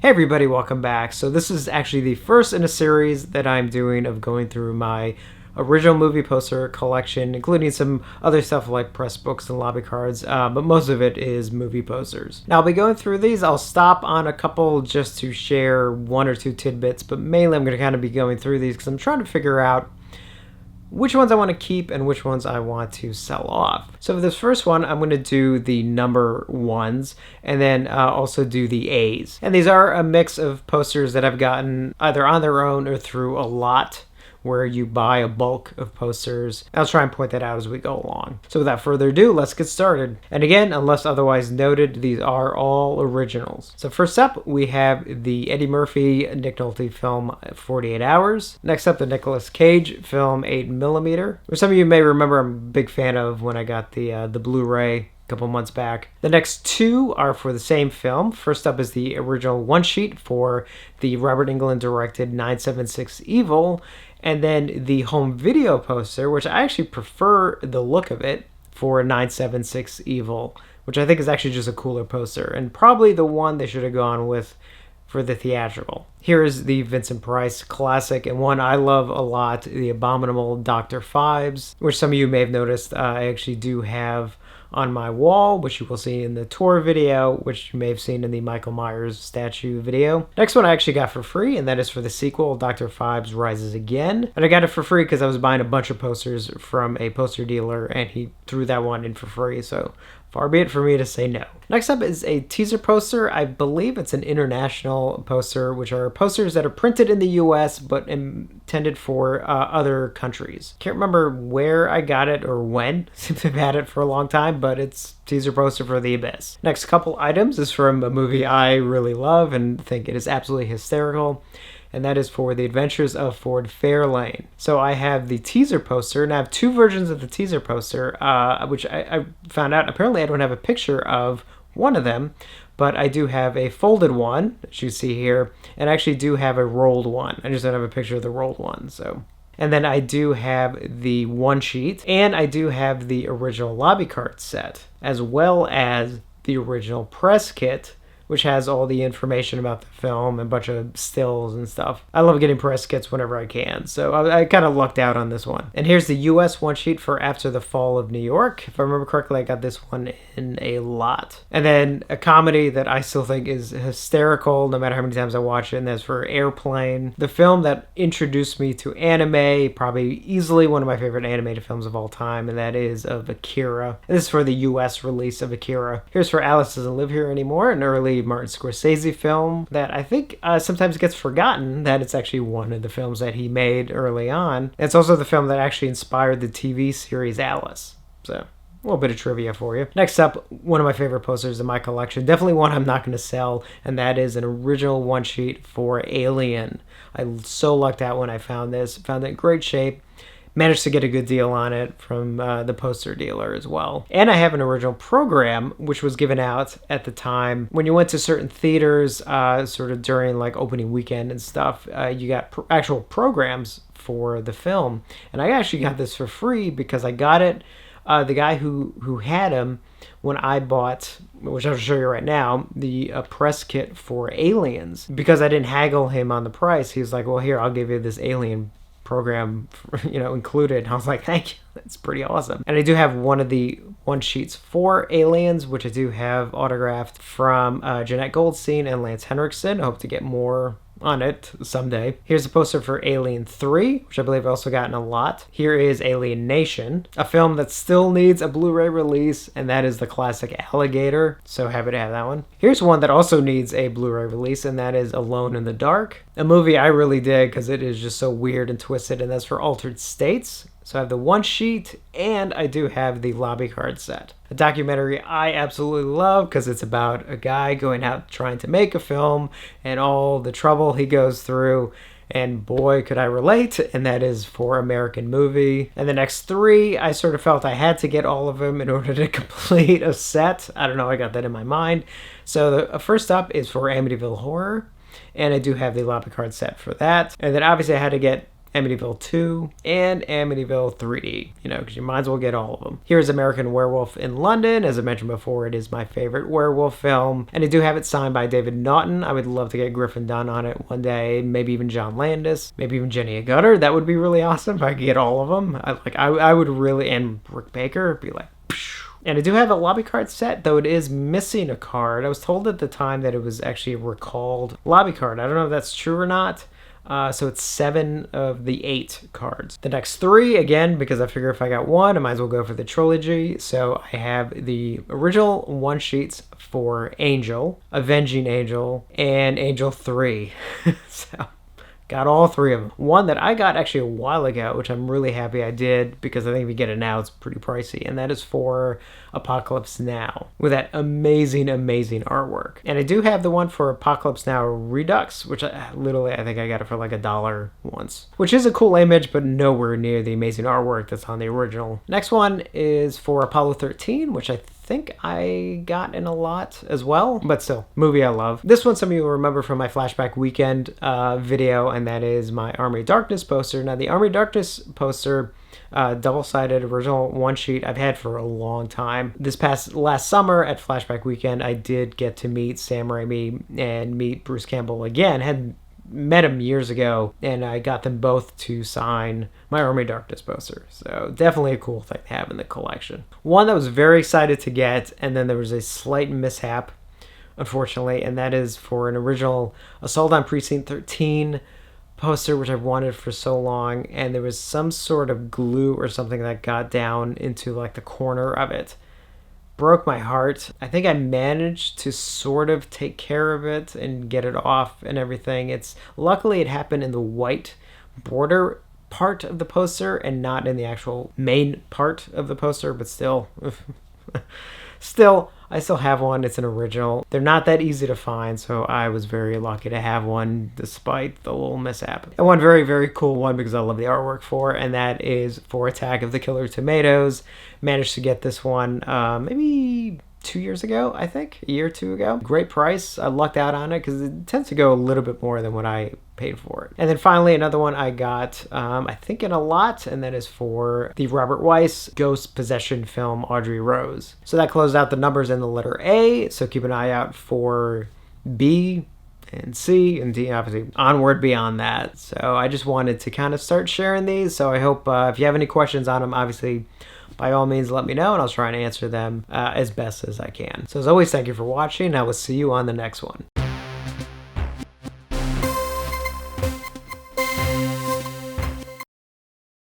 Hey everybody, welcome back. So this is actually the first in a series that I'm doing of going through my original movie poster collection, including some other stuff like press books and lobby cards, but most of it is movie posters. Now I'll be going through these. I'll stop on a couple just to share one or two tidbits, but mainly I'm going to kind of be going through these because I'm trying to figure out which ones I want to keep and which ones I want to sell off. So for this first one, I'm going to do the number ones and then also do the A's. And these are a mix of posters that I've gotten either on their own or through a lot where you buy a bulk of posters. I'll try and point that out as we go along. So without further ado, let's get started. And again, unless otherwise noted, these are all originals. So first up, we have the Eddie Murphy, Nick Nolte film 48 Hours. Next up, the Nicolas Cage film 8mm, which some of you may remember I'm a big fan of when I got the Blu-ray a couple months back. The next two are for the same film. First up is the original one sheet for the Robert Englund directed 976 Evil, and then the home video poster, which I actually prefer the look of it for 976 Evil, which I think is actually just a cooler poster, and probably the one they should have gone with for the theatrical. Here is the Vincent Price classic, and one I love a lot, the abominable Dr. Phibes, which some of you may have noticed I actually do have on my wall, which you will see in the tour video, which you may have seen in the Michael Myers statue video. Next one I actually got for free, and that is for the sequel, Dr. Phibes Rises Again. And I got it for free because I was buying a bunch of posters from a poster dealer, and he threw that one in for free, so far be it for me to say no. Next up is a teaser poster. I believe it's an international poster, which are posters that are printed in the US but intended for other countries. Can't remember where I got it or when, since I've had it for a long time, but it's teaser poster for The Abyss. Next couple items is from a movie I really love and think it is absolutely hysterical, and that is for The Adventures of Ford Fairlane. So I have the teaser poster, and I have two versions of the teaser poster, which I found out apparently I don't have a picture of one of them, but I do have a folded one, as you see here, and I actually do have a rolled one. I just don't have a picture of the rolled one, so. And then I do have the one sheet, and I do have the original lobby card set, as well as the original press kit, which has all the information about the film and a bunch of stills and stuff. I love getting press kits whenever I can, so I kind of lucked out on this one. And here's the US one sheet for After the Fall of New York. If I remember correctly, I got this one in a lot. And then a comedy that I still think is hysterical no matter how many times I watch it, and that's for Airplane, the film that introduced me to anime, probably easily one of my favorite animated films of all time, and that is of Akira. And this is for the US release of Akira. Here's for Alice Doesn't Live Here Anymore, an early Martin Scorsese film that I think sometimes gets forgotten that it's actually one of the films that he made early on. It's also the film that actually inspired the TV series Alice. So a little bit of trivia for you. Next up, one of my favorite posters in my collection, definitely one I'm not going to sell, and that is an original one sheet for Alien. I so lucked out when I found this. Found it in great shape. Managed to get a good deal on it from the poster dealer as well. And I have an original program which was given out at the time when you went to certain theaters sort of during like opening weekend and stuff. You got actual programs for the film, and I actually got this for free because I got it. The guy who had him when I bought, which I'll show you right now, the press kit for Aliens, because I didn't haggle him on the price. He was like, well, here, I'll give you this Alien program, included. I was like, thank you, that's pretty awesome. And I do have one of the one sheets for Aliens, which I do have autographed from Jeanette Goldstein and Lance Henriksen. I hope to get more on it someday. Here's a poster for Alien 3, which I believe I also gotten a lot. Here is Alien Nation, a film that still needs a Blu-ray release, and that is the classic Alligator. So happy to have that one. Here's one that also needs a Blu-ray release, and that is Alone in the Dark, a movie I really dig because it is just so weird and twisted, and that's for Altered States. So I have the one sheet, and I do have the lobby card set. A documentary I absolutely love because it's about a guy going out trying to make a film and all the trouble he goes through. And boy, could I relate, and that is for American Movie. And the next three, I sort of felt I had to get all of them in order to complete a set. I don't know, I got that in my mind. So the first up is for Amityville Horror, and I do have the lobby card set for that. And then obviously I had to get Amityville 2, and Amityville 3D, because you might as well get all of them. Here's American Werewolf in London. As I mentioned before, it is my favorite werewolf film, and I do have it signed by David Naughton. I would love to get Griffin Dunn on it one day, maybe even John Landis, maybe even Jenny Agutter. That would be really awesome if I could get all of them. I would really, and Rick Baker, be like, phew. And I do have a lobby card set, though it is missing a card. I was told at the time that it was actually a recalled lobby card. I don't know if that's true or not. So it's 7 of the 8 cards. The next 3, again, because I figure if I got one, I might as well go for the trilogy. So I have the original one-sheets for Angel, Avenging Angel, and Angel 3. So got all 3 of them. One that I got actually a while ago, which I'm really happy I did, because I think if you get it now, it's pretty pricey, and that is for Apocalypse Now, with that amazing, amazing artwork. And I do have the one for Apocalypse Now Redux, which I think I got it for like $1 once, which is a cool image, but nowhere near the amazing artwork that's on the original. Next one is for Apollo 13, which I think I got in a lot as well, but still, movie I love. This one some of you will remember from my Flashback Weekend video, and that is my Army of Darkness poster. Now the Army of Darkness poster, double-sided original one sheet, I've had for a long time. This last summer at Flashback Weekend, I did get to meet Sam Raimi and meet Bruce Campbell again. Had met him years ago, and I got them both to sign my Army of Darkness poster. So definitely a cool thing to have in the collection. One that I was very excited to get, and then there was a slight mishap, unfortunately, and that is for an original Assault on Precinct 13 poster, which I've wanted for so long, and there was some sort of glue or something that got down into like the corner of it. Broke my heart. I think I managed to sort of take care of it and get it off and everything. Luckily it happened in the white border part of the poster and not in the actual main part of the poster, but still I still have one. It's an original. They're not that easy to find, so I was very lucky to have one despite the little mishap. And one very, very cool one because I love the artwork for, and that is for Attack of the Killer Tomatoes. Managed to get this one maybe 2 years ago, I think, a year or 2 ago. Great price. I lucked out on it because it tends to go a little bit more than what I paid for it. And then finally, another one I got, I think in a lot, and that is for the Robert Weiss Ghost Possession film, Audrey Rose. So that closed out the numbers in the letter A, so keep an eye out for B and C and D, obviously onward beyond that. So I just wanted to kind of start sharing these, so I hope if you have any questions on them, obviously, by all means, let me know, and I'll try and answer them as best as I can. So as always, thank you for watching. I will see you on the next one.